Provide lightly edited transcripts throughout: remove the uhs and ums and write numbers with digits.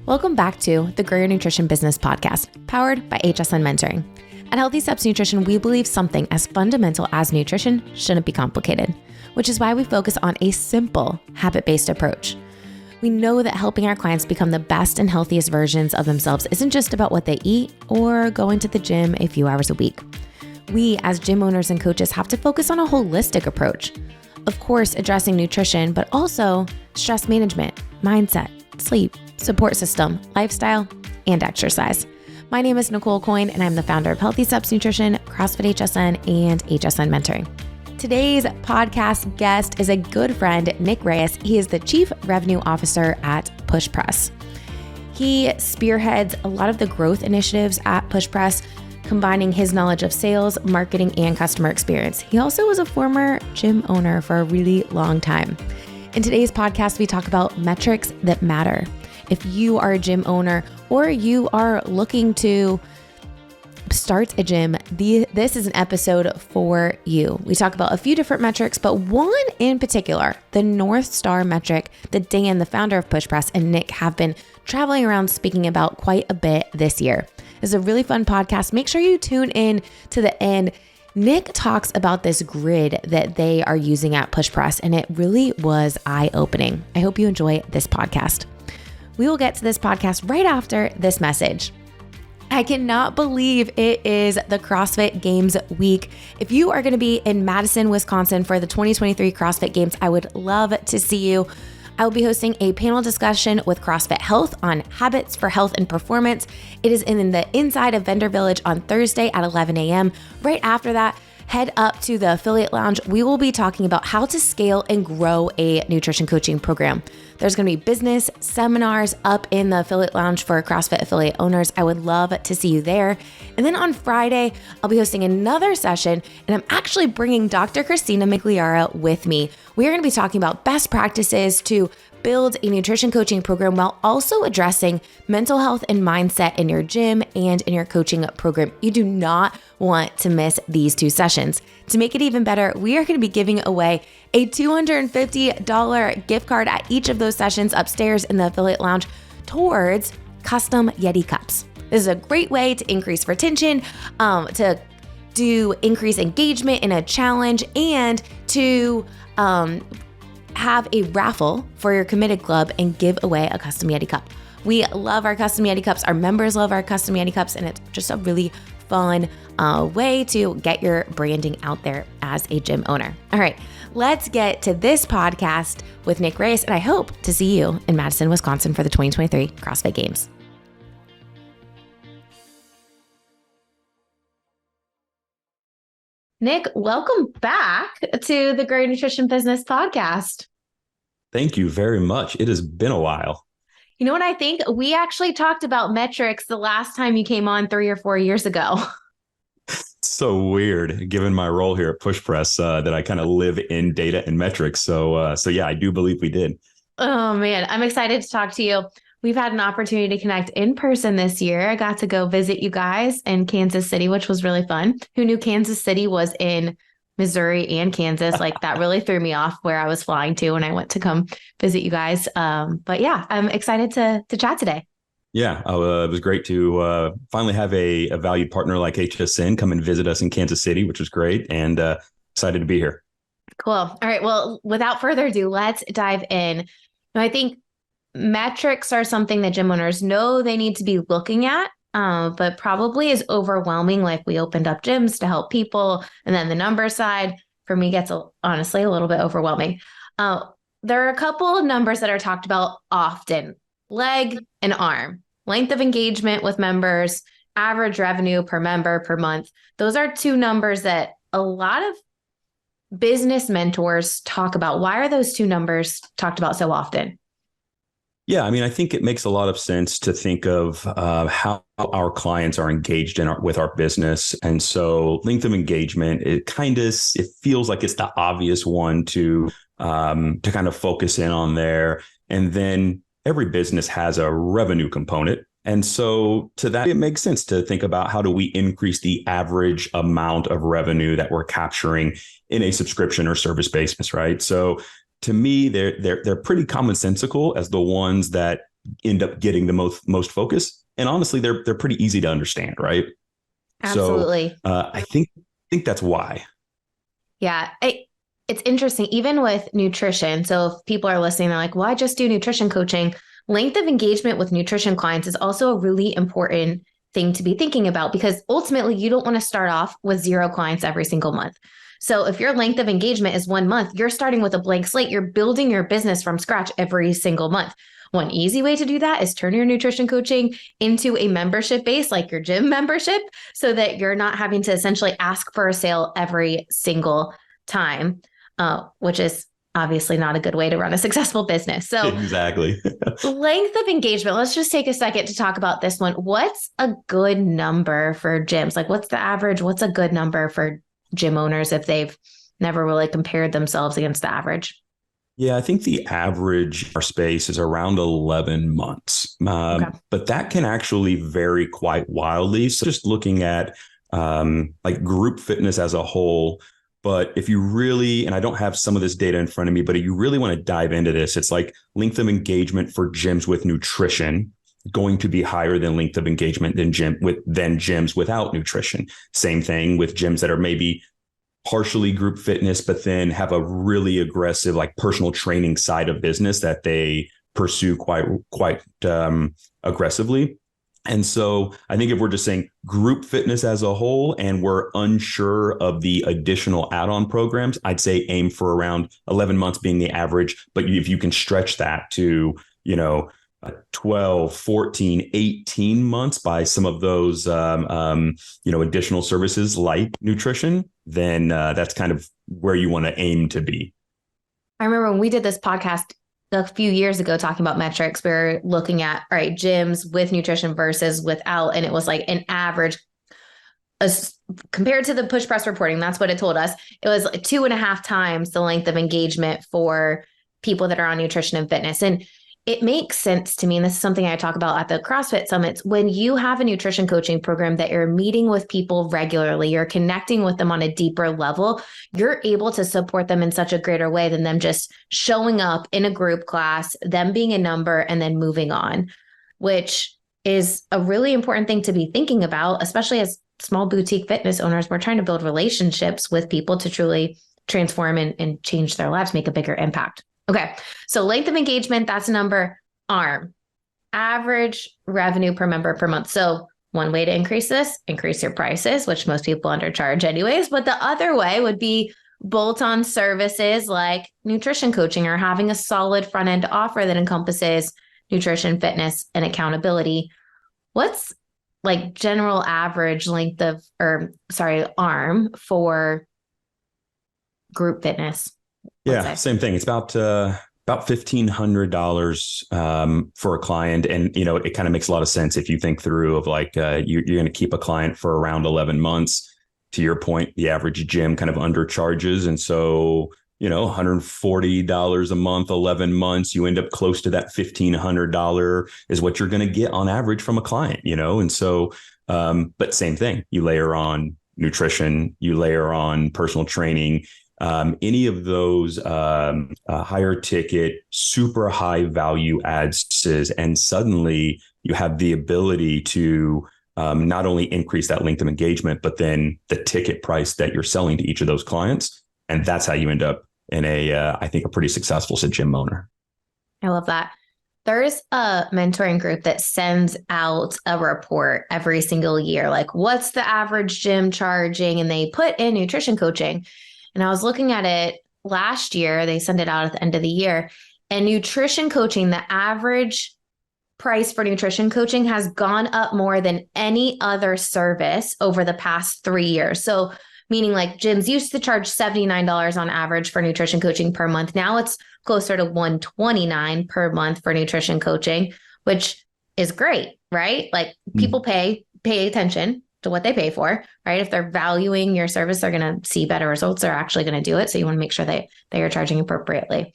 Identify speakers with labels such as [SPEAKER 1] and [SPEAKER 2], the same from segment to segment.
[SPEAKER 1] Welcome back to the Grow Your Nutrition Business podcast, powered by HSN Mentoring. At Healthy Steps Nutrition, we believe something as fundamental as nutrition shouldn't be complicated, which is why we focus on a simple, habit-based approach. We know that helping our clients become the best and healthiest versions of themselves isn't just about what they eat or going to the gym a few hours a week. We, as gym owners and coaches, have to focus on a holistic approach. Of course, addressing nutrition, but also stress management, mindset, sleep, support system, lifestyle, and exercise. My name is Nicole and I'm the founder of Healthy Steps Nutrition, CrossFit HSN, and HSN Mentoring. Today's podcast guest is a good friend, Nick Reyes. He is the Chief Revenue Officer at PushPress. He spearheads a lot of the growth initiatives at PushPress, combining his knowledge of sales, marketing, and customer experience. He also was a former gym owner for a really long time. In today's podcast, we talk about metrics that matter. If you are a gym owner or you are looking to start a gym, this is an episode for you. We talk about a few different metrics, but one in particular, the North Star metric that Dan, the founder of PushPress, and Nick have been traveling around speaking about quite a bit this year. It's a really fun podcast. Make sure you tune in to the end. Nick talks about this grid that they are using at PushPress, and it really was eye-opening. I hope you enjoy this podcast. We will get to this podcast right after this message. I cannot believe it is the CrossFit Games week. If you are going to be in Madison, Wisconsin for the 2023 CrossFit Games, I would love to see you. I will be hosting a panel discussion with CrossFit Health on habits for health and performance. It is in the inside of Vendor Village on Thursday at 11 a.m. Right after that, head up to the affiliate lounge. We will be talking about how to scale and grow a nutrition coaching program. There's going to be business seminars up in the affiliate lounge for CrossFit affiliate owners. I would love to see you there. And then on Friday, I'll be hosting another session, and I'm actually bringing Dr. Christina Migliara with me. We are going to be talking about best practices to build a nutrition coaching program while also addressing mental health and mindset in your gym and in your coaching program. You do not want to miss these two sessions. To make it even better, we are going to be giving away a $250 gift card at each of those sessions upstairs in the affiliate lounge towards custom Yeti cups. This is a great way to increase retention, to do increase engagement in a challenge, and to have a raffle for your committed club and give away a custom Yeti cup. We love our custom Yeti cups. Our members love our custom Yeti cups, and it's just a really fun way to get your branding out there as a gym owner. All right, let's get to this podcast with Nick Reyes, and I hope to see you in Madison, Wisconsin for the 2023 CrossFit Games. Nick, welcome back to the Grow Your Nutrition Business podcast.
[SPEAKER 2] Thank you very much. It has been a while.
[SPEAKER 1] You know what I think? We actually talked about metrics the last time you came on 3 or 4 years ago.
[SPEAKER 2] So weird, given my role here at PushPress, that I kind of live in data and metrics. So yeah, I do believe we did.
[SPEAKER 1] Oh man, I'm excited to talk to you. We've had an opportunity to connect in person this year. I got to go visit you guys in Kansas City, which was really fun. Who knew Kansas City was in Missouri and Kansas? Like that really threw me off where I was flying to when I went to come visit you guys. But yeah, I'm excited to chat today.
[SPEAKER 2] Yeah, it was great to finally have a valued partner like HSN come and visit us in Kansas City, which was great, and excited to be here.
[SPEAKER 1] Cool. All right. Well, without further ado, let's dive in. Now, I think metrics are something that gym owners know they need to be looking at, but probably is overwhelming. Like we opened up gyms to help people, and then the number side for me gets honestly a little bit overwhelming. There are a couple of numbers that are talked about often: leg and arm, length of engagement with members, average revenue per member per month. Those are two numbers that a lot of business mentors talk about. Why are those two numbers talked about so often?
[SPEAKER 2] Yeah, I mean, I think it makes a lot of sense to think of how our clients are engaged with our business. And so length of engagement, it feels like it's the obvious one to kind of focus in on there. And then every business has a revenue component. And so to that, it makes sense to think about how do we increase the average amount of revenue that we're capturing in a subscription or service basis, right? So to me, they're pretty commonsensical as the ones that end up getting the most focus. And honestly, they're pretty easy to understand, right?
[SPEAKER 1] Absolutely.
[SPEAKER 2] So I think that's why.
[SPEAKER 1] Yeah. It's interesting, even with nutrition. So if people are listening, they're like, well, I just do nutrition coaching. Length of engagement with nutrition clients is also a really important thing to be thinking about, because ultimately you don't want to start off with 0 clients every single month. So if your length of engagement is 1 month, you're starting with a blank slate. You're building your business from scratch every single month. One easy way to do that is turn your nutrition coaching into a membership base, like your gym membership, so that you're not having to essentially ask for a sale every single time, which is obviously not a good way to run a successful business. So
[SPEAKER 2] exactly.
[SPEAKER 1] length of engagement. Let's just take a second to talk about this one. What's a good number for gyms? Like, what's the average? What's a good number for gym owners if they've never really compared themselves against the average?
[SPEAKER 2] Yeah, I think the average in our space is around 11 months.
[SPEAKER 1] Okay.
[SPEAKER 2] But that can actually vary quite wildly. So just looking at like group fitness as a whole. But if you really, and I don't have some of this data in front of me, but if you really want to dive into this, it's like length of engagement for gyms with nutrition going to be higher than length of engagement than gyms without nutrition. Same thing with gyms that are maybe partially group fitness, but then have a really aggressive like personal training side of business that they pursue quite aggressively. And so I think if we're just saying group fitness as a whole and we're unsure of the additional add-on programs, I'd say aim for around 11 months being the average. But if you can stretch that to, 12, 14, 18 months by some of those, additional services like nutrition, then that's kind of where you want to aim to be.
[SPEAKER 1] I remember when we did this podcast a few years ago talking about metrics, we were looking at, all right, gyms with nutrition versus without. And it was like an average compared to the PushPress reporting. That's what it told us. It was like 2.5 times the length of engagement for people that are on nutrition and fitness. And it makes sense to me. And this is something I talk about at the CrossFit summits. When you have a nutrition coaching program that you're meeting with people regularly, you're connecting with them on a deeper level, you're able to support them in such a greater way than them just showing up in a group class, them being a number and then moving on, which is a really important thing to be thinking about, especially as small boutique fitness owners. We're trying to build relationships with people to truly transform and change their lives, make a bigger impact. Okay. So length of engagement, that's number. ARM, average revenue per member per month. So one way to increase this, increase your prices, which most people undercharge anyways. But the other way would be bolt-on services like nutrition coaching or having a solid front-end offer that encompasses nutrition, fitness, and accountability. What's like general average length of, ARM for group fitness?
[SPEAKER 2] Yeah, same thing. It's about $1,500 for a client, and it kind of makes a lot of sense if you think through of like you're going to keep a client for around 11 months. To your point, the average gym kind of undercharges, and so $140 a month, 11 months, you end up close to that $1,500 is what you're going to get on average from a client. And so, but same thing, you layer on nutrition, you layer on personal training. Any of those higher ticket, super high value ads, and suddenly you have the ability to not only increase that length of engagement, but then the ticket price that you're selling to each of those clients. And that's how you end up in I think, a pretty successful gym owner.
[SPEAKER 1] I love that. There's a mentoring group that sends out a report every single year, like what's the average gym charging? And they put in nutrition coaching. And I was looking at it last year, they send it out at the end of the year, and nutrition coaching, the average price for nutrition coaching has gone up more than any other service over the past 3 years. So meaning like gyms used to charge $79 on average for nutrition coaching per month. Now it's closer to $129 per month for nutrition coaching, which is great, right? Like people pay attention to what they pay for, right? If they're valuing your service, they're going to see better results. They're actually going to do it. So you want to make sure they are charging appropriately.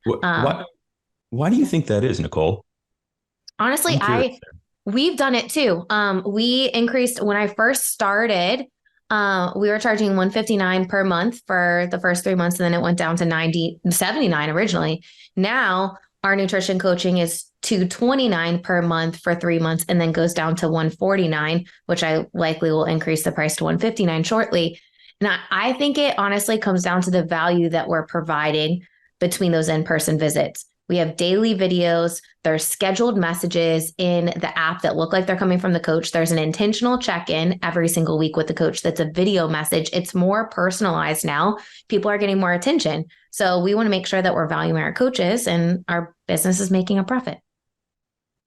[SPEAKER 2] Why do you think that is, Nicole?
[SPEAKER 1] Honestly, we've done it too. We increased when I first started. We were charging $159 per month for the first 3 months, and then it went down to $79 originally. Now our nutrition coaching is to $29 per month for 3 months and then goes down to $149, which I likely will increase the price to $159 shortly. And I think it honestly comes down to the value that we're providing between those in-person visits. We have daily videos. There's scheduled messages in the app that look like they're coming from the coach. There's an intentional check-in every single week with the coach that's a video message. It's more personalized now. People are getting more attention. So we want to make sure that we're valuing our coaches and our business is making a profit.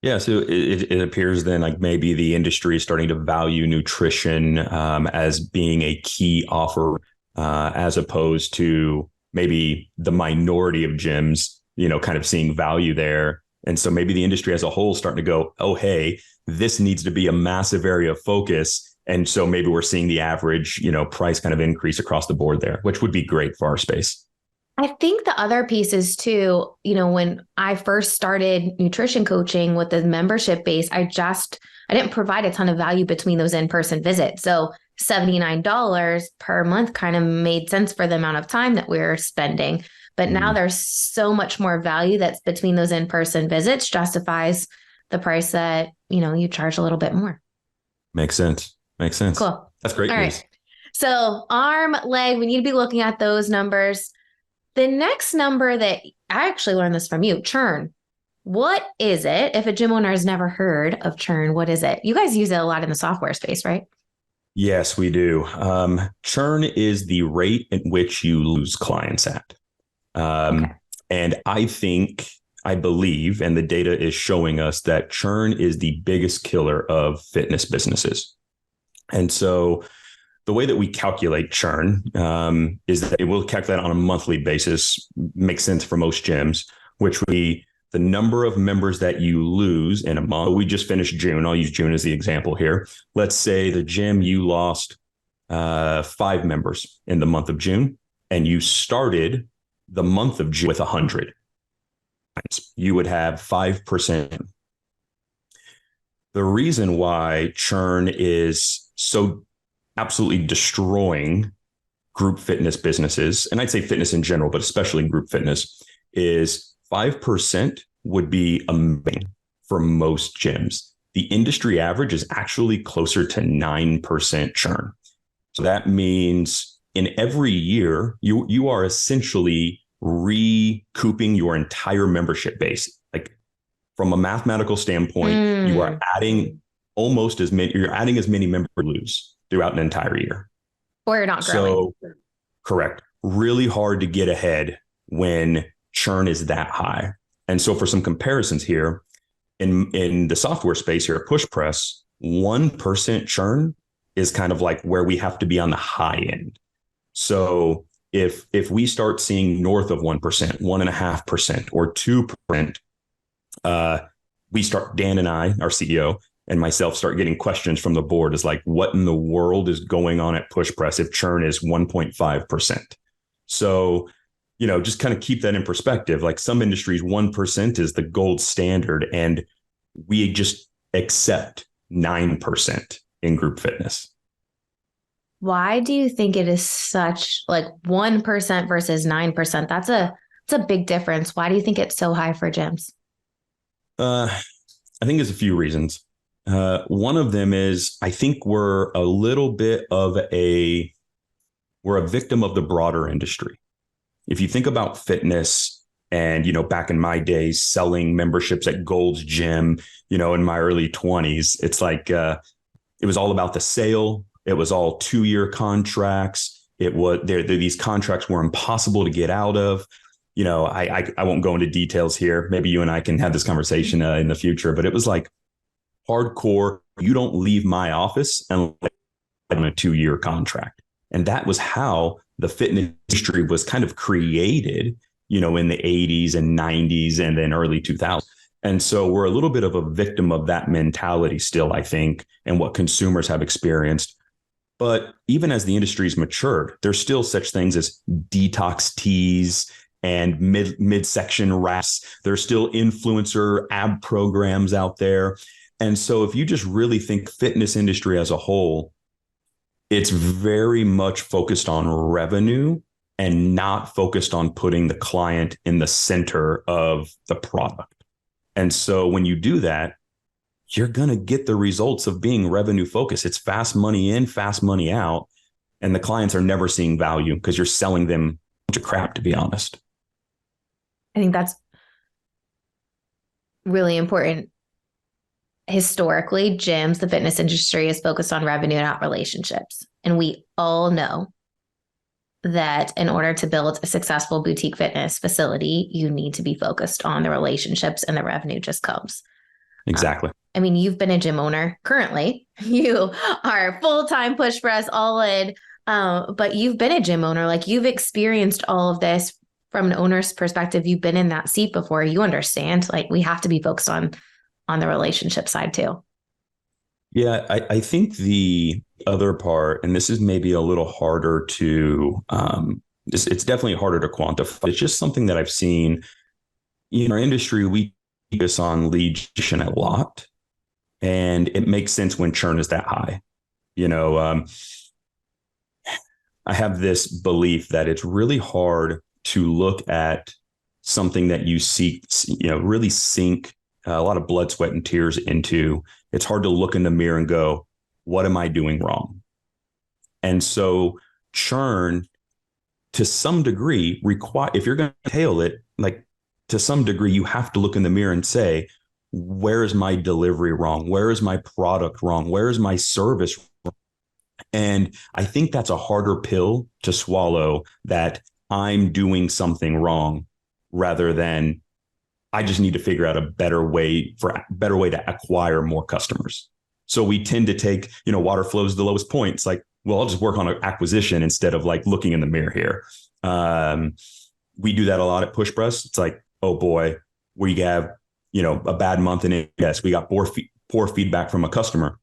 [SPEAKER 2] Yeah, so it appears then like maybe the industry is starting to value nutrition as being a key offer as opposed to maybe the minority of gyms, kind of seeing value there. And so maybe the industry as a whole is starting to go, oh, hey, this needs to be a massive area of focus. And so maybe we're seeing the average, price kind of increase across the board there, which would be great for our space.
[SPEAKER 1] I think the other piece is too, when I first started nutrition coaching with the membership base, I didn't provide a ton of value between those in-person visits. So $79 per month kind of made sense for the amount of time that we're spending. But now there's so much more value that's between those in-person visits justifies the price that, you charge a little bit more. Makes sense.
[SPEAKER 2] Cool. That's great news.
[SPEAKER 1] All right. So arm, leg, we need to be looking at those numbers. The next number that I actually learned this from you, churn. What is it? If a gym owner has never heard of churn, what is it? You guys use it a lot in the software space, right?
[SPEAKER 2] Yes, we do. Churn is the rate at which you lose clients at. Okay. And I believe, and the data is showing us that churn is the biggest killer of fitness businesses. And so the way that we calculate churn is that we'll calculate on a monthly basis, makes sense for most gyms, which would be the number of members that you lose in a month. We just finished June. I'll use June as the example here. Let's say the gym, you lost 5 members in the month of June, and you started the month of June with 100. You would have 5%. The reason why churn is so absolutely destroying group fitness businesses, and I'd say fitness in general, but especially group fitness, is 5% would be amazing for most gyms. The industry average is actually closer to 9% churn. So that means in every year, you are essentially recouping your entire membership base. Like from a mathematical standpoint, you are adding as many members lose throughout an entire year.
[SPEAKER 1] Or you're not growing.
[SPEAKER 2] So, correct. Really hard to get ahead when churn is that high. And so for some comparisons here, in the software space here at PushPress, 1% churn is kind of like where we have to be on the high end. So if we start seeing north of 1%, 1.5%, or 2%, Dan and I, our CEO, and myself start getting questions from the board is like, what in the world is going on at PushPress if churn is 1.5%? So, just kind of keep that in perspective. Like some industries, 1% is the gold standard, and we just accept 9% in group fitness.
[SPEAKER 1] Why do you think it is such like 1% versus 9%? That's a big difference. Why do you think it's so high for gyms?
[SPEAKER 2] I think there's a few reasons. One of them is I think we're a little bit of we're a victim of the broader industry. If you think about fitness and, back in my days, selling memberships at Gold's Gym, in my early 20s, it's like it was all about the sale. It was all 2-year contracts. These contracts were impossible to get out of. I won't go into details here. Maybe you and I can have this conversation in the future, but it was like hardcore. You don't leave my office unless on a 2-year contract. And that was how the fitness industry was kind of created, in the 80s and 90s and then early 2000s. And so we're a little bit of a victim of that mentality still, I think, and what consumers have experienced. But even as the industry's matured, there's still such things as detox teas and midsection wraps. There's still influencer ab programs out there. And so if you just really think fitness industry as a whole, it's very much focused on revenue and not focused on putting the client in the center of the product. And so when you do that, you're going to get the results of being revenue focused. It's fast money in, fast money out. And the clients are never seeing value because you're selling them a bunch of crap, to be honest.
[SPEAKER 1] I think that's really important. Historically, gyms, the fitness industry is focused on revenue, not relationships. And we all know that in order to build a successful boutique fitness facility, you need to be focused on the relationships, and the revenue just comes.
[SPEAKER 2] Exactly.
[SPEAKER 1] I mean, you've been a gym owner currently. You are full-time PushPress all in, but you've been a gym owner. Like, you've experienced all of this from an owner's perspective. You've been in that seat before. You understand, like, we have to be focused on the relationship side too.
[SPEAKER 2] Yeah, I think the other part, and this is maybe a little harder to, it's definitely harder to quantify. It's just something that I've seen in our industry. We focus on lead generation a lot, and it makes sense when churn is that high. I have this belief that it's really hard to look at something that you seek, really sink a lot of blood, sweat, and tears into. It's hard to look in the mirror and go, what am I doing wrong? And so churn, to some degree, if you're going to tail it, like, to some degree, you have to look in the mirror and say, where is my delivery wrong? Where is my product wrong? Where is my service wrong? And I think that's a harder pill to swallow, that I'm doing something wrong, rather than I just need to figure out a better way to acquire more customers. So we tend to take, water flows the lowest point. It's like, well, I'll just work on an acquisition instead of like looking in the mirror here. We do that a lot at PushPress. It's like, oh boy, we have, a bad month in it. Yes, we got poor feedback from a customer.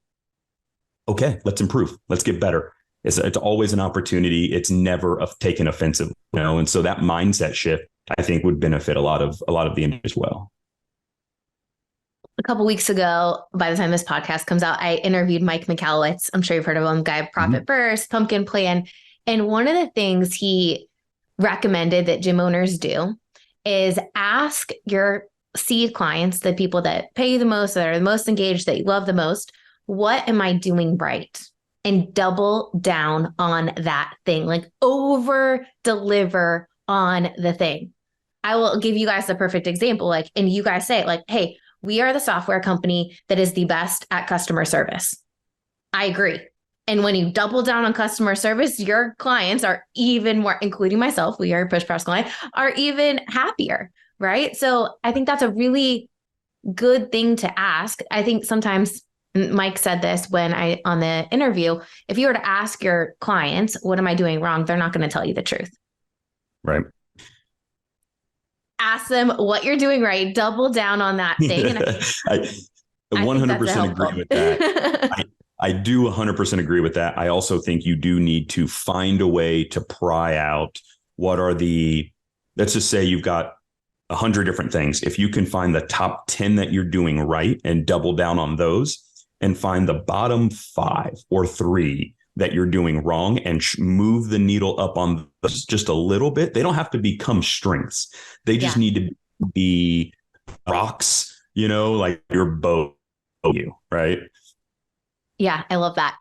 [SPEAKER 2] Okay, let's improve. Let's get better. It's always an opportunity. It's never taken offensive, and so that mindset shift, I think, would benefit a lot of the industry as well.
[SPEAKER 1] A couple of weeks ago, by the time this podcast comes out, I interviewed Mike Michalowicz. I'm sure you've heard of him, guy, Profit First, Pumpkin Plan. And one of the things he recommended that gym owners do is ask your seed clients, the people that pay you the most, that are the most engaged, that you love the most, what am I doing right? And double down on that thing, like over deliver on the thing. I will give you guys the perfect example. Like, and you guys say like, hey, we are the software company that is the best at customer service. I agree. And when you double down on customer service, your clients are even more, including myself, we are a PushPress client, are even happier, right? So I think that's a really good thing to ask. I think sometimes Mike said this on the interview, if you were to ask your clients, what am I doing wrong? They're not going to tell you the truth.
[SPEAKER 2] Right.
[SPEAKER 1] Ask them what you're doing right, double down on that thing. And
[SPEAKER 2] I 100% agree with that. I do 100% agree with that. I also think you do need to find a way to pry out what are let's just say you've got 100 different things. If you can find the top 10 that you're doing right and double down on those, and find the bottom 5 or 3 that you're doing wrong and move the needle up on those just a little bit. They don't have to become strengths. They just need to be rocks, like your boat, right?
[SPEAKER 1] Yeah, I love that.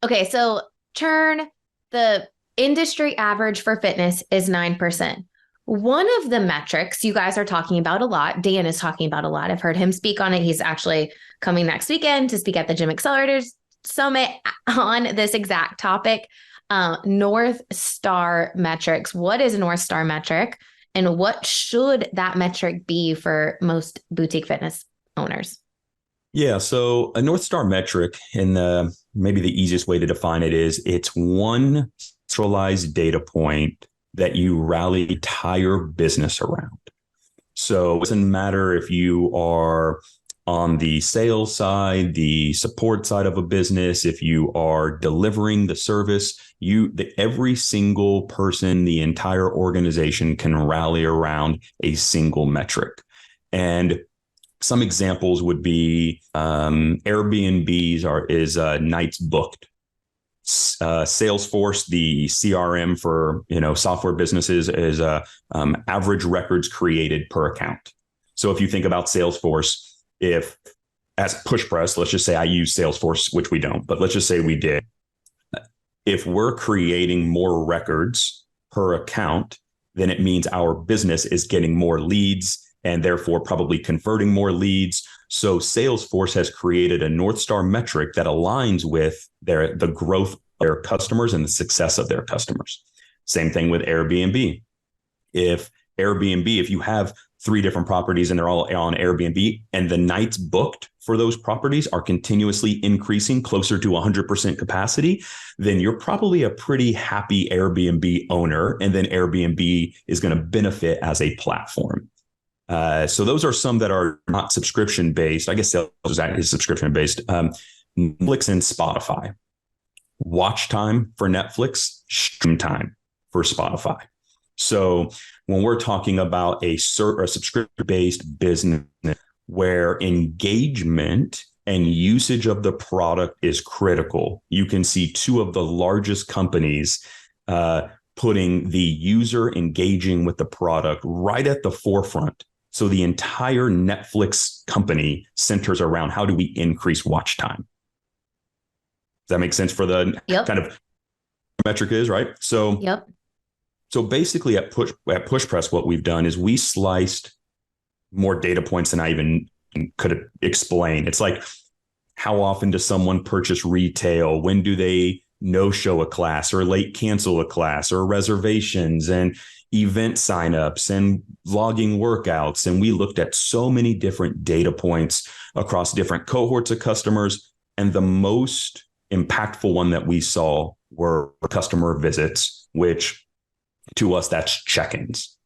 [SPEAKER 1] Okay, so churn, the industry average for fitness is 9%. One of the metrics you guys are talking about a lot, Dan is talking about a lot. I've heard him speak on it. He's actually coming next weekend to speak at the Gym Accelerators Summit on this exact topic. North Star metrics. What is a North Star metric? And what should that metric be for most boutique fitness owners?
[SPEAKER 2] Yeah, so a North Star metric, and maybe the easiest way to define it is it's one centralized data point that you rally the entire business around. So it doesn't matter if you are on the sales side, the support side of a business, if you are delivering the service, every single person, the entire organization can rally around a single metric. And some examples would be Airbnbs is nights booked. Salesforce, the CRM for software businesses, is average records created per account. So if you think about Salesforce, if as PushPress, let's just say I use Salesforce, which we don't, but let's just say we did. If we're creating more records per account, then it means our business is getting more leads and therefore probably converting more leads. So Salesforce has created a North Star metric that aligns with the growth of their customers and the success of their customers. Same thing with Airbnb. If you have 3 different properties and they're all on Airbnb and the nights booked for those properties are continuously increasing closer to 100% capacity, then you're probably a pretty happy Airbnb owner. And then Airbnb is going to benefit as a platform. So those are some that are not subscription based. I guess sales is subscription based. Netflix and Spotify. Watch time for Netflix, stream time for Spotify. So when we're talking about a subscription-based business where engagement and usage of the product is critical, you can see 2 of the largest companies putting the user engaging with the product right at the forefront. So the entire Netflix company centers around how do we increase watch time. Does that make sense for the kind of metric is, right? So So basically at PushPress, what we've done is we sliced more data points than I even could explain. It's like, how often does someone purchase retail? When do they no-show a class or late cancel a class, or reservations and event signups and logging workouts? And we looked at so many different data points across different cohorts of customers. And the most impactful one that we saw were customer visits, which to us, that's check-ins.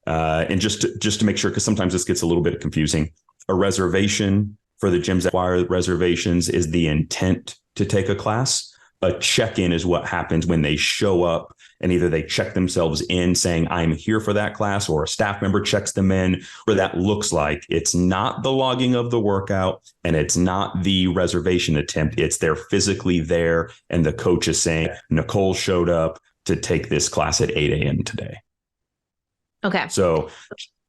[SPEAKER 2] And just to make sure, because sometimes this gets a little bit confusing, a reservation for the gyms that require reservations is the intent to take a class. A check-in is what happens when they show up and either they check themselves in saying, I'm here for that class, or a staff member checks them in, or that looks like it's not the logging of the workout and it's not the reservation attempt. It's they're physically there and the coach is saying, Nicole showed up to take this class at 8 a.m. today. Okay. So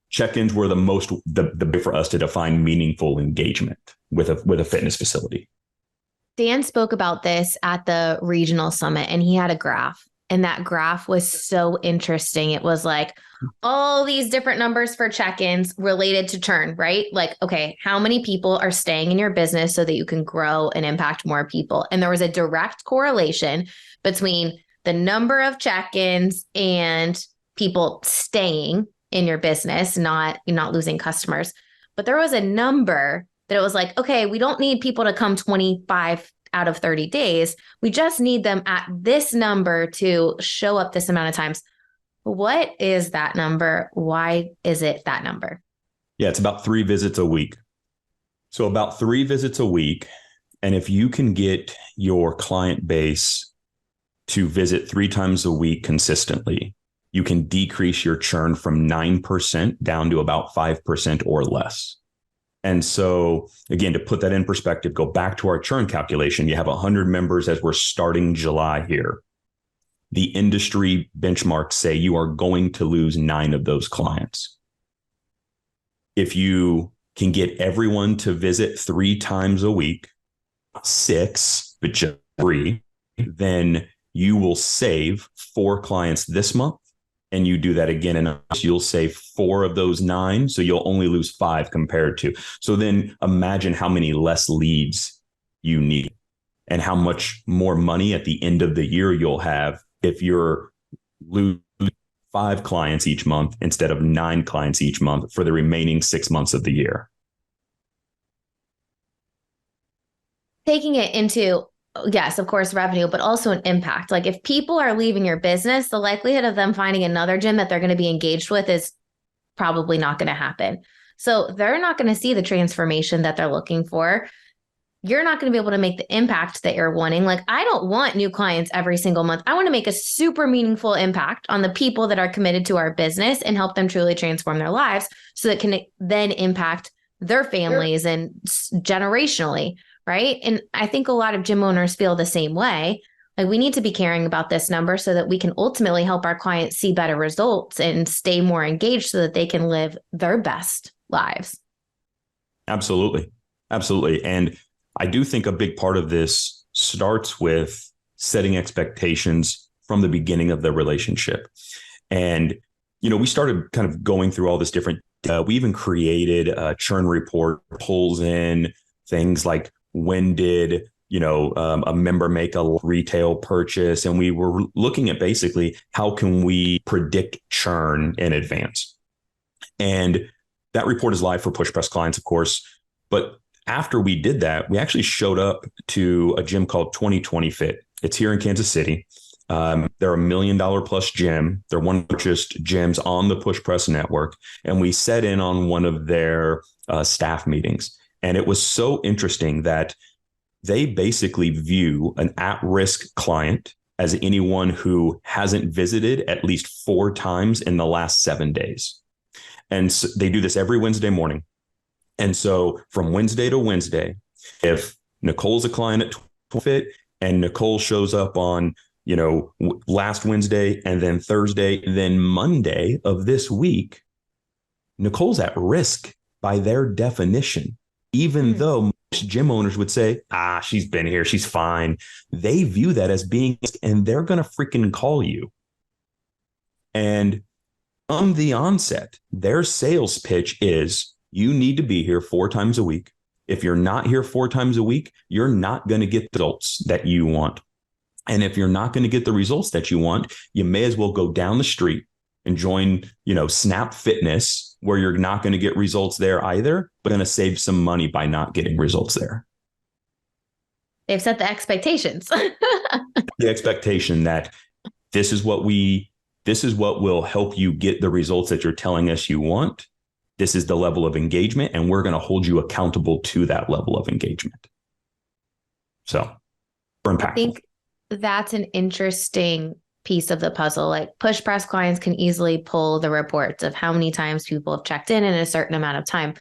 [SPEAKER 2] check-ins were the big for us to define meaningful engagement with a fitness facility.
[SPEAKER 1] Dan spoke about this at the regional summit and he had a graph, and that graph was so interesting. It was like all these different numbers for check-ins related to churn, right? Like, okay, how many people are staying in your business so that you can grow and impact more people? And there was a direct correlation between the number of check-ins and people staying in your business, not losing customers. But there was a number that it was like, okay, we don't need people to come 25 out of 30 days. We just need them at this number to show up this amount of times. What is that number? Why is it that number?
[SPEAKER 2] Yeah, it's about 3 visits a week. So about 3 visits a week. And if you can get your client base to visit 3 times a week consistently, you can decrease your churn from 9% down to about 5% or less. And so again, to put that in perspective, go back to our churn calculation. You have 100 members as we're starting July here. The industry benchmarks say you are going to lose 9 of those clients. If you can get everyone to visit 3 times a week, 6, but just 3, then you will save 4 clients this month. And you do that again, and you'll save 4 of those 9. So you'll only lose 5 compared to. So then imagine how many less leads you need and how much more money at the end of the year you'll have if you're losing 5 clients each month instead of 9 clients each month for the remaining 6 months of the year.
[SPEAKER 1] Taking it into, yes, of course, revenue, but also an impact. Like if people are leaving your business, the likelihood of them finding another gym that they're going to be engaged with is probably not going to happen. So they're not going to see the transformation that they're looking for. You're not going to be able to make the impact that you're wanting. Like, I don't want new clients every single month. I want to make a super meaningful impact on the people that are committed to our business and help them truly transform their lives so that can then impact their families and generationally. Right. And I think a lot of gym owners feel the same way. Like, we need to be caring about this number so that we can ultimately help our clients see better results and stay more engaged so that they can live their best lives.
[SPEAKER 2] Absolutely. Absolutely. And I do think a big part of this starts with setting expectations from the beginning of the relationship. And, we started kind of going through all this different, we even created a churn report, pulls in things like when did, a member make a retail purchase. And we were looking at basically how can we predict churn in advance. And that report is live for PushPress clients, of course. But after we did that, we actually showed up to a gym called 2020 Fit. It's here in Kansas City. They're $1 million plus gym. They're one of the largest gyms on the PushPress network. And we sat in on one of their staff meetings. And it was so interesting that they basically view an at-risk client as anyone who hasn't visited at least 4 times in the last 7 days. And so they do this every Wednesday morning. And so from Wednesday to Wednesday, if Nicole's a client at 20 Fit and Nicole shows up on, last Wednesday and then Thursday, and then Monday of this week, Nicole's at risk by their definition, even though most gym owners would say, she's been here, she's fine. They view that as being, and they're going to freaking call you. And from the onset, their sales pitch is, you need to be here 4 times a week. If you're not here 4 times a week, you're not going to get the results that you want. And if you're not going to get the results that you want, you may as well go down the street and join, Snap Fitness, where you're not going to get results there either, but going to save some money by not getting results there.
[SPEAKER 1] They've set the expectations.
[SPEAKER 2] The expectation that this is what will help you get the results that you're telling us you want. This is the level of engagement, and we're going to hold you accountable to that level of engagement. So, impactful.
[SPEAKER 1] I think that's an interesting piece of the puzzle. Like PushPress clients can easily pull the reports of how many times people have checked in a certain amount of time.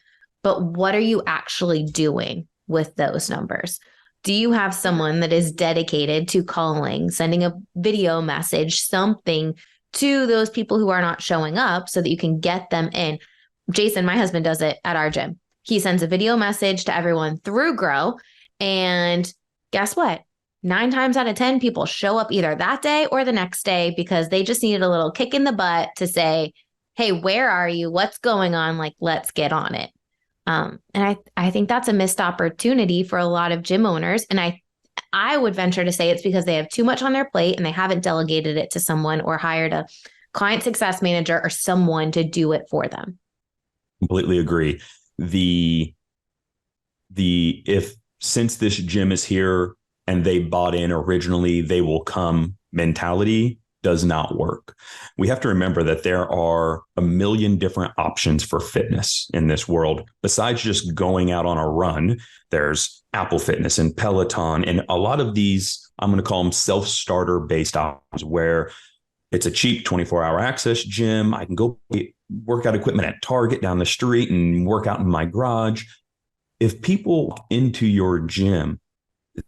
[SPEAKER 1] But what are you actually doing with those numbers? Do you have someone that is dedicated to calling, sending a video message, something to those people who are not showing up so that you can get them in? Jason, my husband, does it at our gym. He sends a video message to everyone through Grow. And guess what? 9 times out of 10, people show up either that day or the next day because they just needed a little kick in the butt to say, hey, where are you? What's going on? Like, let's get on it. And I think that's a missed opportunity for a lot of gym owners. And I would venture to say it's because they have too much on their plate and they haven't delegated it to someone or hired a client success manager or someone to do it for them.
[SPEAKER 2] Completely agree. If since this gym is here and they bought in originally, they will come mentality does not work. We have to remember that there are a million different options for fitness in this world. Besides just going out on a run, there's Apple Fitness and Peloton and a lot of these, I'm going to call them self-starter based options where it's a cheap 24-hour access gym. I can go work out equipment at Target down the street and work out in my garage. If people walk into your gym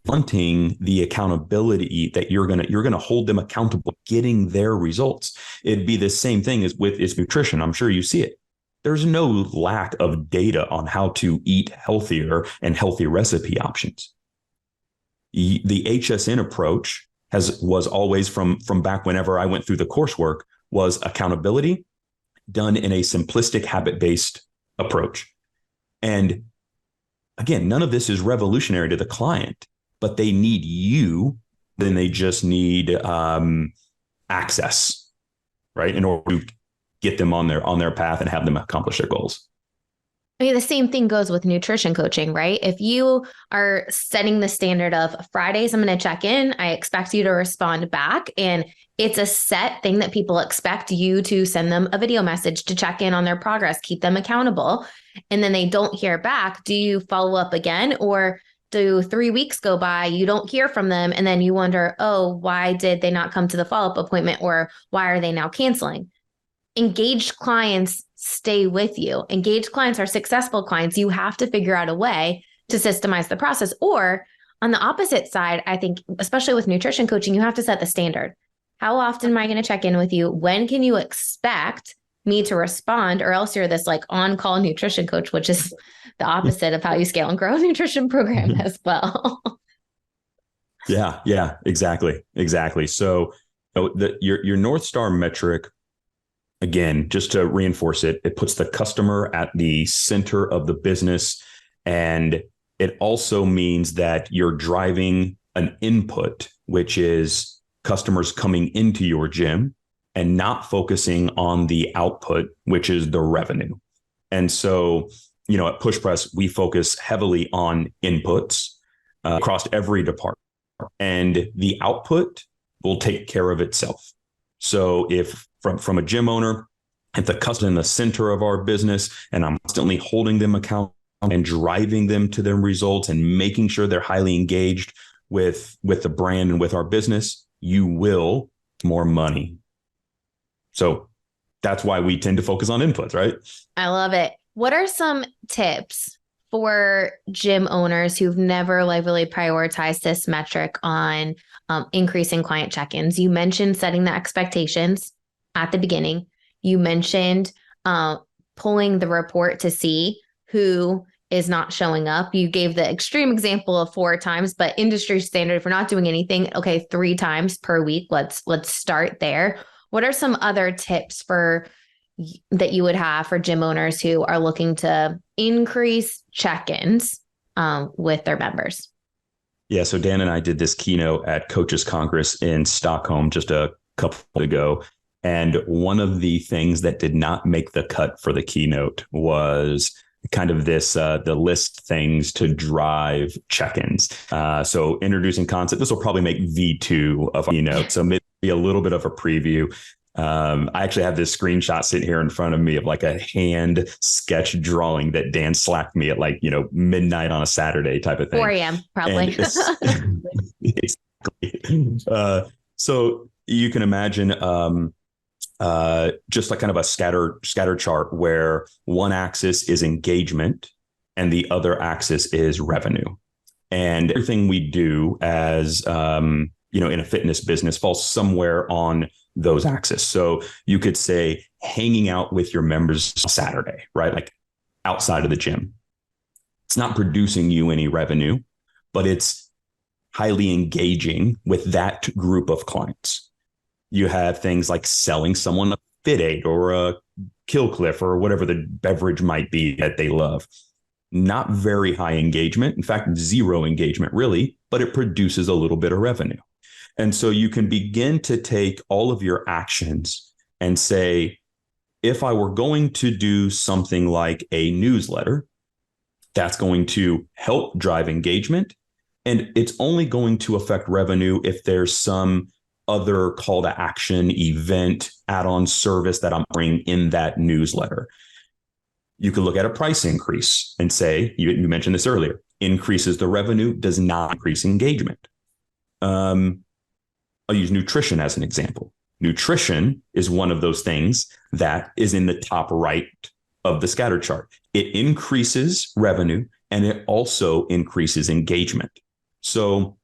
[SPEAKER 2] wanting the accountability that you're gonna hold them accountable, getting their results, it'd be the same thing as with its nutrition. I'm sure you see it. There's no lack of data on how to eat healthier and healthy recipe options. The HSN approach was always from back whenever I went through the coursework was accountability done in a simplistic habit-based approach. And again, none of this is revolutionary to the client, but they need you. Then they just need access, right? In order to get them on their path and have them accomplish their goals.
[SPEAKER 1] I mean, the same thing goes with nutrition coaching, right? If you are setting the standard of Fridays, I'm going to check in, I expect you to respond back. And it's a set thing that people expect you to send them a video message to check in on their progress, keep them accountable. And then they don't hear back. Do you follow up again? Or do 3 weeks go by, you don't hear from them, and then you wonder, oh, why did they not come to the follow-up appointment? Or why are they now canceling? Engaged clients stay with you. Engaged clients are successful clients. You have to figure out a way to systemize the process. Or on the opposite side, I think, especially with nutrition coaching, you have to set the standard. How often am I going to check in with you? When can you expect me to respond, or else you're this like on-call nutrition coach, which is the opposite of how you scale and grow a nutrition program as well.
[SPEAKER 2] Yeah, exactly. So your North Star metric, again, just to reinforce it, it puts the customer at the center of the business. And it also means that you're driving an input, which is customers coming into your gym, and not focusing on the output, which is the revenue. And so, at PushPress, we focus heavily on inputs across every department, and the output will take care of itself. So if from a gym owner, if the customer in the center of our business, and I'm constantly holding them accountable and driving them to their results and making sure they're highly engaged with the brand and with our business, you will more money. So that's why we tend to focus on inputs, right?
[SPEAKER 1] I love it. What are some tips for gym owners who've never like really prioritized this metric on increasing client check-ins? You mentioned setting the expectations at the beginning. You mentioned pulling the report to see who is not showing up. You gave the extreme example of 4 times, but industry standard, if we're not doing anything, okay, 3 times per week. Let's start there. What are some other tips that you would have for gym owners who are looking to increase check-ins with their members?
[SPEAKER 2] Yeah. So Dan and I did this keynote at Coaches Congress in Stockholm just a couple ago. And one of the things that did not make the cut for the keynote was kind of this, the list things to drive check-ins. So introducing concept, this will probably make V2 of our keynote. So maybe a little bit of a preview. I actually have this screenshot sitting here in front of me of like a hand sketch drawing that Dan slacked me at like, midnight on a Saturday type of thing.
[SPEAKER 1] 4 a.m. probably.
[SPEAKER 2] Exactly. So you can imagine just like kind of a scatter chart where one axis is engagement and the other axis is revenue. And everything we do as, in a fitness business falls somewhere on those axes. So you could say hanging out with your members Saturday, right? Like outside of the gym. It's not producing you any revenue, but it's highly engaging with that group of clients. You have things like selling someone a Fit Aid or a Kill Cliff or whatever the beverage might be that they love. Not very high engagement. In fact, 0 engagement really, but it produces a little bit of revenue. And so you can begin to take all of your actions and say, if I were going to do something like a newsletter, that's going to help drive engagement. And it's only going to affect revenue if there's some other call to action, event, add-on service that I'm bringing in that newsletter. You could look at a price increase and say, you mentioned this earlier, increases the revenue, does not increase engagement. I'll use nutrition as an example. Nutrition is one of those things that is in the top right of the scatter chart. It increases revenue and it also increases engagement. So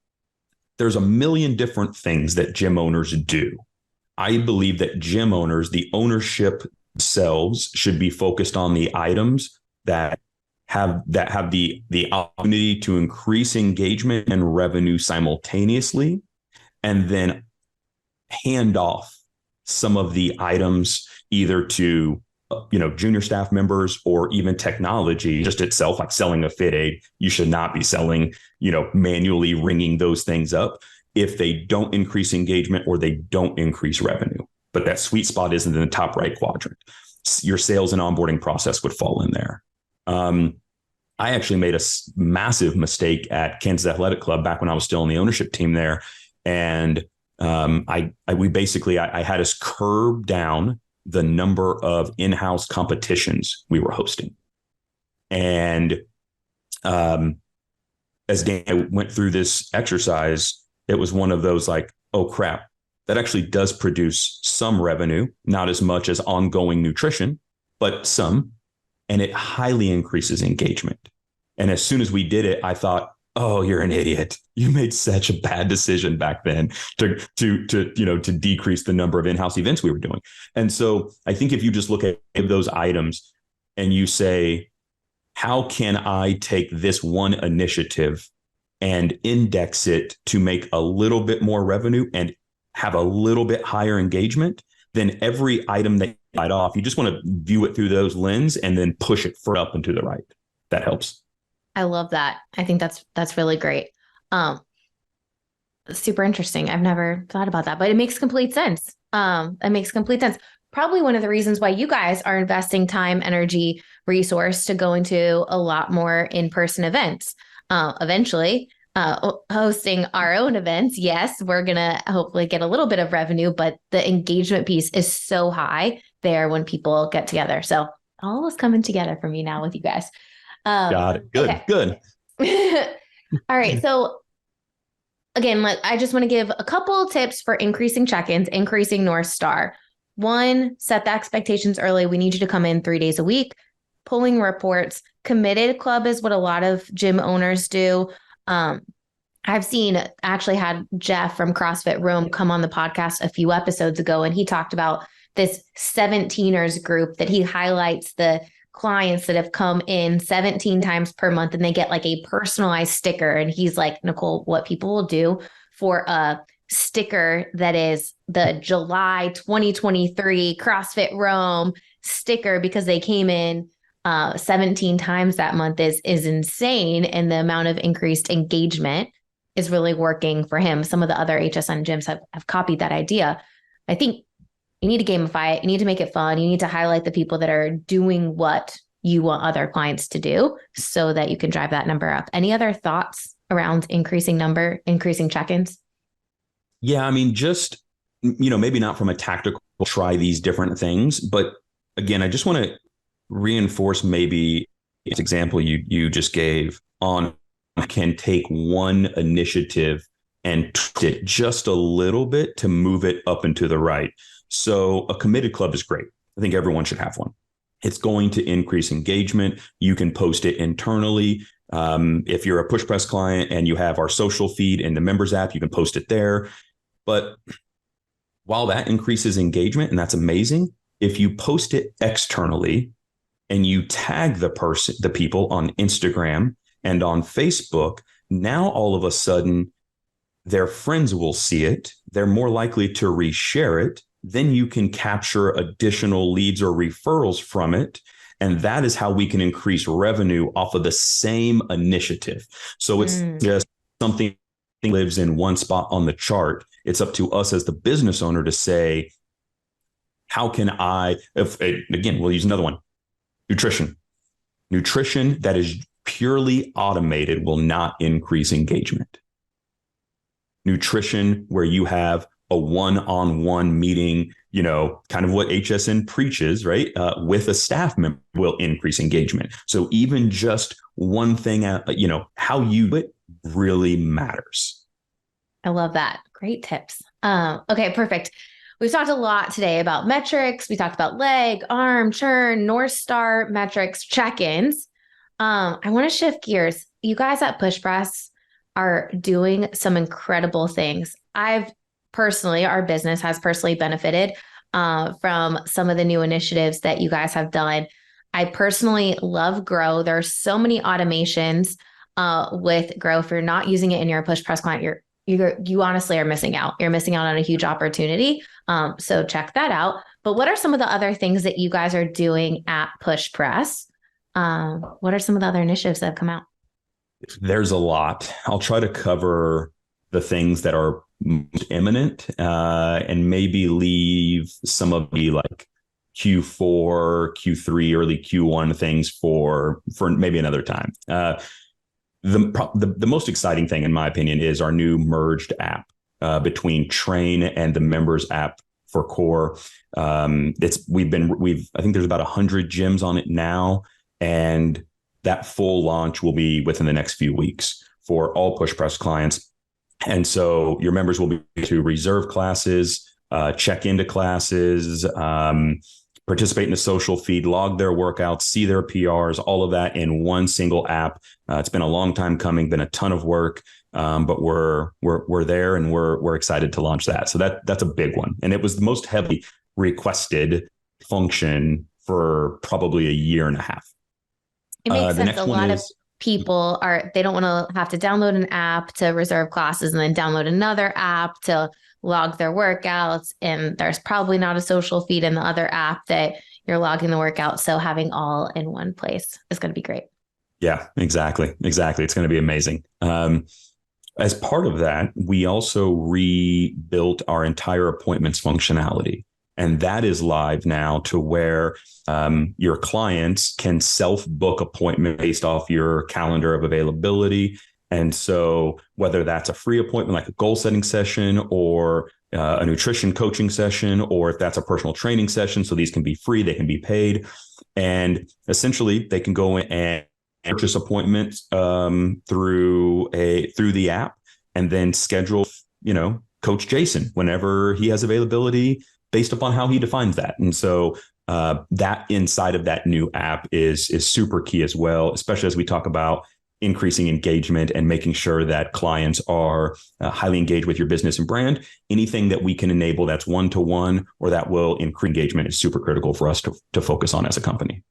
[SPEAKER 2] there's a million different things that gym owners do. I believe that gym owners, the ownership themselves, should be focused on the items that have the opportunity to increase engagement and revenue simultaneously, and then hand off some of the items either to junior staff members or even technology just itself, like selling a Fit Aid. You should not be selling, manually ringing those things up if they don't increase engagement or they don't increase revenue. But that sweet spot isn't in the top right quadrant. Your sales and onboarding process would fall in there. I actually made a massive mistake at Kansas Athletic Club back when I was still on the ownership team there. And I had us curb down the number of in-house competitions we were hosting. And as Dan went through this exercise, it was one of those like, oh crap, that actually does produce some revenue, not as much as ongoing nutrition, but some, and it highly increases engagement. And as soon as we did it, I thought, oh, you're an idiot. You made such a bad decision back then to decrease the number of in-house events we were doing. And so I think if you just look at those items and you say, how can I take this one initiative and index it to make a little bit more revenue and have a little bit higher engagement, then every item that you bite off, you just want to view it through those lens and then push it further up and to the right. That helps.
[SPEAKER 1] I love that. I think that's really great. Super interesting. I've never thought about that, but it makes complete sense. It makes complete sense. Probably one of the reasons why you guys are investing time, energy, resource to go into a lot more in-person events. Eventually, hosting our own events. Yes, we're going to hopefully get a little bit of revenue, but the engagement piece is so high there when people get together. So all is coming together for me now with you guys.
[SPEAKER 2] Got it. Good.
[SPEAKER 1] Okay.
[SPEAKER 2] Good.
[SPEAKER 1] All right. So again, I just want to give a couple tips for increasing check-ins, increasing North Star. One, set the expectations early. We need you to come in 3 days a week. Pulling reports. Committed club is what a lot of gym owners do. I've actually had Jeff from CrossFit Room come on the podcast a few episodes ago, and he talked about this 17ers group that he highlights the clients that have come in 17 times per month and they get like a personalized sticker. And he's like, Nicole, what people will do for a sticker that is the July 2023 CrossFit Rome sticker because they came in 17 times that month is insane. And the amount of increased engagement is really working for him. Some of the other HSN gyms have copied that idea. I think you need to gamify it. You need to make it fun. You need to highlight the people that are doing what you want other clients to do so that you can drive that number up. Any other thoughts around increasing check-ins?
[SPEAKER 2] Yeah, I mean, just, maybe not from a tactical try these different things, but again, I just want to reinforce maybe this example you just gave on can take one initiative and twist it just a little bit to move it up and to the right. So a committed club is great. I think everyone should have one. It's going to increase engagement. You can post it internally. If you're a PushPress client and you have our social feed in the members app, you can post it there. But while that increases engagement, and that's amazing, if you post it externally and you tag the people on Instagram and on Facebook, now all of a sudden their friends will see it. They're more likely to reshare it. Then you can capture additional leads or referrals from it. And that is how we can increase revenue off of the same initiative. So it's just something that lives in one spot on the chart. It's up to us as the business owner to say, how can again, we'll use another one, nutrition that is purely automated will not increase engagement. Nutrition where you have a one-on-one meeting, kind of what HSN preaches, right? With a staff member will increase engagement. So even just one thing, how you do it really matters.
[SPEAKER 1] I love that. Great tips. Okay, perfect. We've talked a lot today about metrics. We talked about leg, arm, churn, North Star metrics, check-ins. I want to shift gears. You guys at PushPress are doing some incredible things. Our business has personally benefited from some of the new initiatives that you guys have done. I personally love Grow. There are so many automations with Grow. If you're not using it and you're a PushPress client, you honestly are missing out. You're missing out on a huge opportunity. So check that out. But what are some of the other things that you guys are doing at PushPress? What are some of the other initiatives that have come out?
[SPEAKER 2] There's a lot. I'll try to cover the things that are most imminent and maybe leave some of the like Q4, Q3, early Q1 things for maybe another time. The most exciting thing, in my opinion, is our new merged app between Train and the members app for Core. I think there's about 100 gyms on it now, and that full launch will be within the next few weeks for all PushPress clients. And so your members will be able to reserve classes, check into classes, participate in the social feed, log their workouts, see their PRs, all of that in one single app. It's been a long time coming, been a ton of work, but we're there, and we're excited to launch that. So that's a big one, and it was the most heavily requested function for probably a year and a half.
[SPEAKER 1] It makes sense. A lot of people they don't want to have to download an app to reserve classes and then download another app to log their workouts. And there's probably not a social feed in the other app that you're logging the workout. So having all in one place is going to be great.
[SPEAKER 2] Yeah, exactly. It's going to be amazing. As part of that, we also rebuilt our entire appointments functionality. And that is live now to where your clients can self-book appointment based off your calendar of availability. And so whether that's a free appointment, like a goal setting session, or a nutrition coaching session, or if that's a personal training session, so these can be free, they can be paid. And essentially they can go in and purchase appointments through the app, and then schedule, Coach Jason whenever he has availability based upon how he defines that. And so that inside of that new app is super key as well, especially as we talk about increasing engagement and making sure that clients are highly engaged with your business and brand. Anything that we can enable that's one-to-one or that will increase engagement is super critical for us to focus on as a company.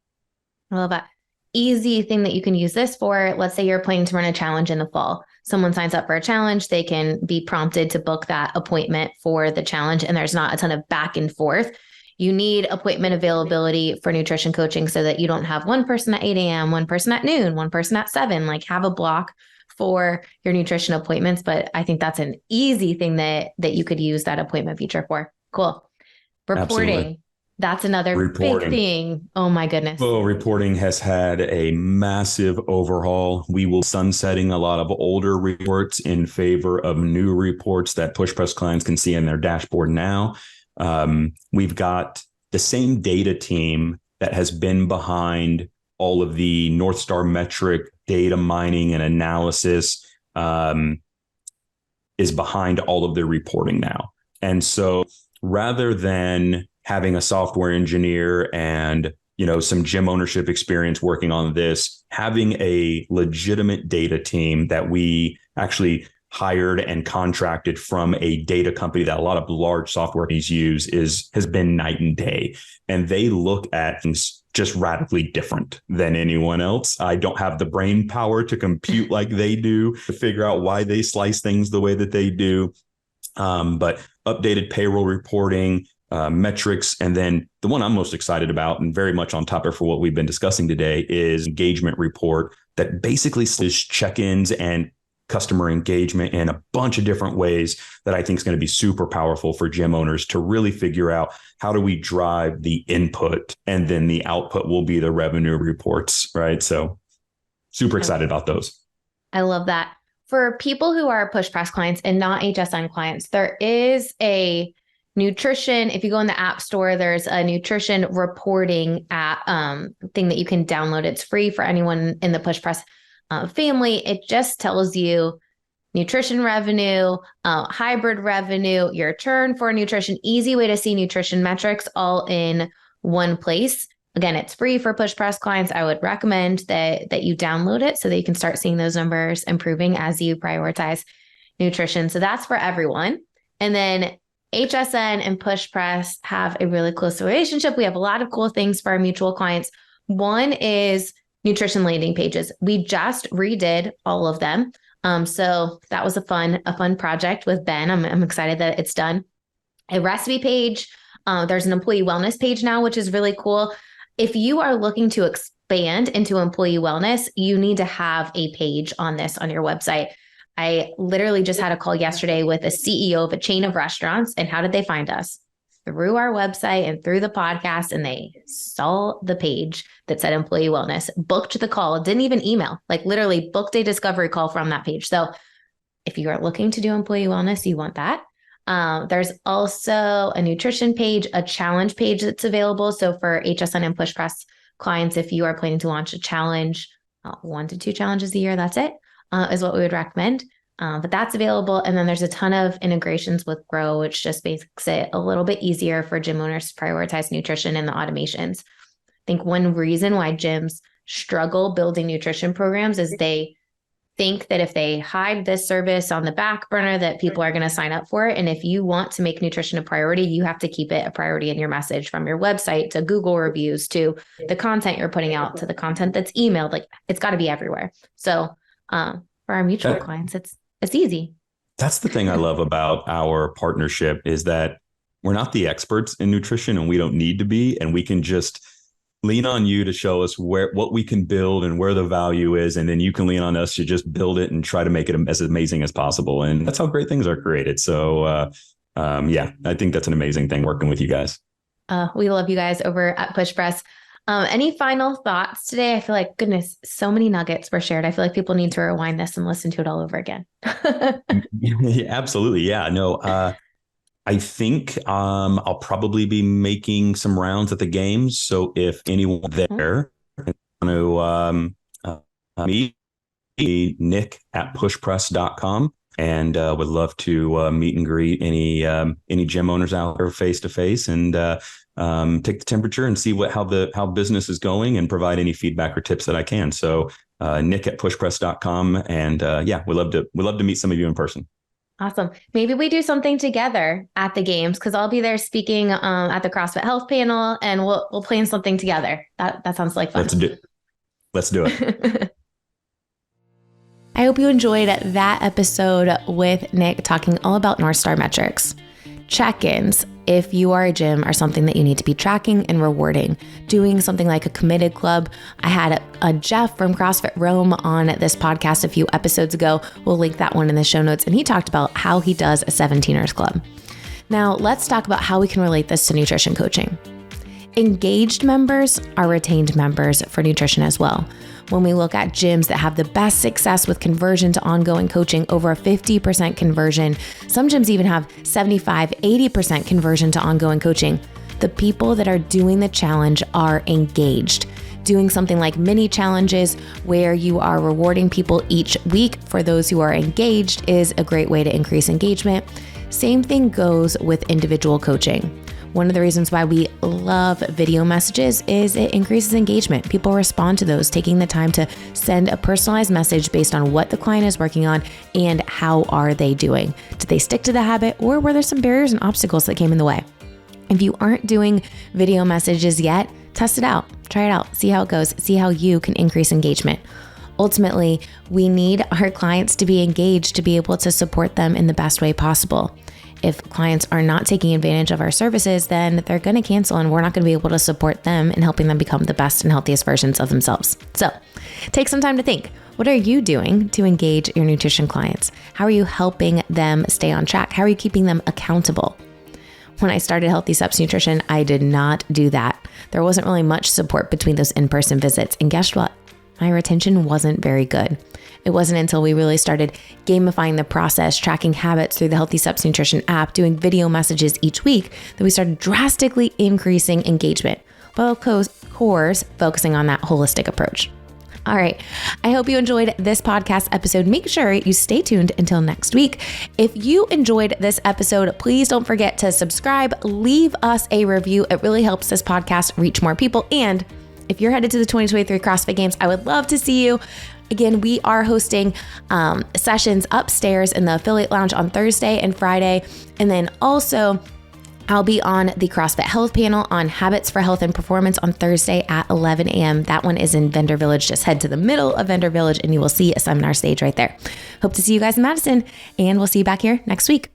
[SPEAKER 1] I love that. Easy thing that you can use this for. Let's say you're planning to run a challenge in the fall. Someone signs up for a challenge, they can be prompted to book that appointment for the challenge, and there's not a ton of back and forth. You need appointment availability for nutrition coaching so that you don't have one person at 8 a.m., one person at noon, one person at 7, like have a block for your nutrition appointments. But I think that's an easy thing that you could use that appointment feature for. Cool. Reporting. Absolutely. That's another big thing. Oh my goodness.
[SPEAKER 2] Well, reporting has had a massive overhaul. We will sunsetting a lot of older reports in favor of new reports that PushPress clients can see in their dashboard now. We've got the same data team that has been behind all of the North Star metric data mining and analysis is behind all of the reporting now. And so rather than having a software engineer and, some gym ownership experience working on this, having a legitimate data team that we actually hired and contracted from a data company that a lot of large software companies use has been night and day. And they look at things just radically different than anyone else. I don't have the brain power to compute like they do, to figure out why they slice things the way that they do. But updated payroll reporting, metrics. And then the one I'm most excited about and very much on topic for what we've been discussing today is engagement report that basically says check-ins and customer engagement in a bunch of different ways that I think is going to be super powerful for gym owners to really figure out how do we drive the input, and then the output will be the revenue reports, right? So super excited about those.
[SPEAKER 1] I love that. For people who are PushPress clients and not HSN clients, there is a nutrition. If you go in the app store, there's a nutrition reporting app thing that you can download. It's free for anyone in the PushPress family. It just tells you nutrition revenue, hybrid revenue, your churn for nutrition, easy way to see nutrition metrics all in one place. Again, it's free for PushPress clients. I would recommend that you download it so that you can start seeing those numbers improving as you prioritize nutrition. So that's for everyone. And then HSN and PushPress have a really close relationship. We have a lot of cool things for our mutual clients. One is nutrition landing pages. We just redid all of them. So that was a fun project with Ben. I'm excited that it's done. A recipe page. There's an employee wellness page now, which is really cool. If you are looking to expand into employee wellness, you need to have a page on this on your website. I literally just had a call yesterday with a CEO of a chain of restaurants. And how did they find us? Through our website and through the podcast. And they saw the page that said employee wellness, booked the call, didn't even email, like literally booked a discovery call from that page. So if you are looking to do employee wellness, you want that. There's also a nutrition page, a challenge page that's available. So for HSN and PushPress clients, if you are planning to launch a challenge, 1 to 2 challenges a year, that's it, is what we would recommend. But that's available. And then there's a ton of integrations with Grow, which just makes it a little bit easier for gym owners to prioritize nutrition and the automations. I think one reason why gyms struggle building nutrition programs is they think that if they hide this service on the back burner that people are going to sign up for it. And if you want to make nutrition a priority, you have to keep it a priority in your message, from your website to Google reviews to the content you're putting out to the content that's emailed. Like, it's got to be everywhere. So for our mutual clients, it's easy.
[SPEAKER 2] That's the thing I love about our partnership, is that we're not the experts in nutrition and we don't need to be, and we can just lean on you to show us what we can build and where the value is. And then you can lean on us to just build it and try to make it as amazing as possible. And that's how great things are created. So yeah, I think that's an amazing thing working with you guys.
[SPEAKER 1] We love you guys over at PushPress. Any final thoughts today? I feel like, goodness, so many nuggets were shared. I feel like people need to rewind this and listen to it all over again.
[SPEAKER 2] Yeah, absolutely. Yeah, no, I think I'll probably be making some rounds at the games. So if anyone there want to meet Nick at pushpress.com, and would love to meet and greet any gym owners out there face to face, and take the temperature and see how business is going and provide any feedback or tips that I can. So Nick at pushpress.com, and yeah, we'd love to meet some of you in person.
[SPEAKER 1] Awesome. Maybe we do something together at the games, because I'll be there speaking at the CrossFit Health panel, and we'll plan something together. That sounds like fun.
[SPEAKER 2] Let's do it.
[SPEAKER 1] I hope you enjoyed that episode with Nick talking all about North Star metrics. Check-ins, if you are a gym, are something that you need to be tracking and rewarding. Doing something like a committed club. I had a Jeff from CrossFit Rome on this podcast a few episodes ago. We'll link that one in the show notes. And he talked about how he does a 17ers club. Now let's talk about how we can relate this to nutrition coaching. Engaged members are retained members for nutrition as well. When we look at gyms that have the best success with conversion to ongoing coaching, over a 50% conversion, some gyms even have 75, 80% conversion to ongoing coaching. The people that are doing the challenge are engaged. Doing something like mini challenges where you are rewarding people each week for those who are engaged is a great way to increase engagement. Same thing goes with individual coaching. One of the reasons why we love video messages is it increases engagement. People respond to those, taking the time to send a personalized message based on what the client is working on and how are they doing. Did they stick to the habit, or were there some barriers and obstacles that came in the way? If you aren't doing video messages yet, test it out, try it out, see how it goes, see how you can increase engagement. Ultimately, we need our clients to be engaged to be able to support them in the best way possible. If clients are not taking advantage of our services, then they're going to cancel, and we're not going to be able to support them in helping them become the best and healthiest versions of themselves. So take some time to think. What are you doing to engage your nutrition clients? How are you helping them stay on track? How are you keeping them accountable? When I started Healthy Steps Nutrition, I did not do that. There wasn't really much support between those in-person visits. And guess what? My retention wasn't very good. It wasn't until we really started gamifying the process, tracking habits through the Healthy Steps Nutrition app, doing video messages each week, that we started drastically increasing engagement, but of course, focusing on that holistic approach. All right. I hope you enjoyed this podcast episode. Make sure you stay tuned until next week. If you enjoyed this episode, please don't forget to subscribe, leave us a review. It really helps this podcast reach more people. And if you're headed to the 2023 CrossFit Games, I would love to see you. Again, we are hosting sessions upstairs in the affiliate lounge on Thursday and Friday. And then also I'll be on the CrossFit Health panel on habits for health and performance on Thursday at 11 a.m. That one is in Vendor Village. Just head to the middle of Vendor Village and you will see a seminar stage right there. Hope to see you guys in Madison, and we'll see you back here next week.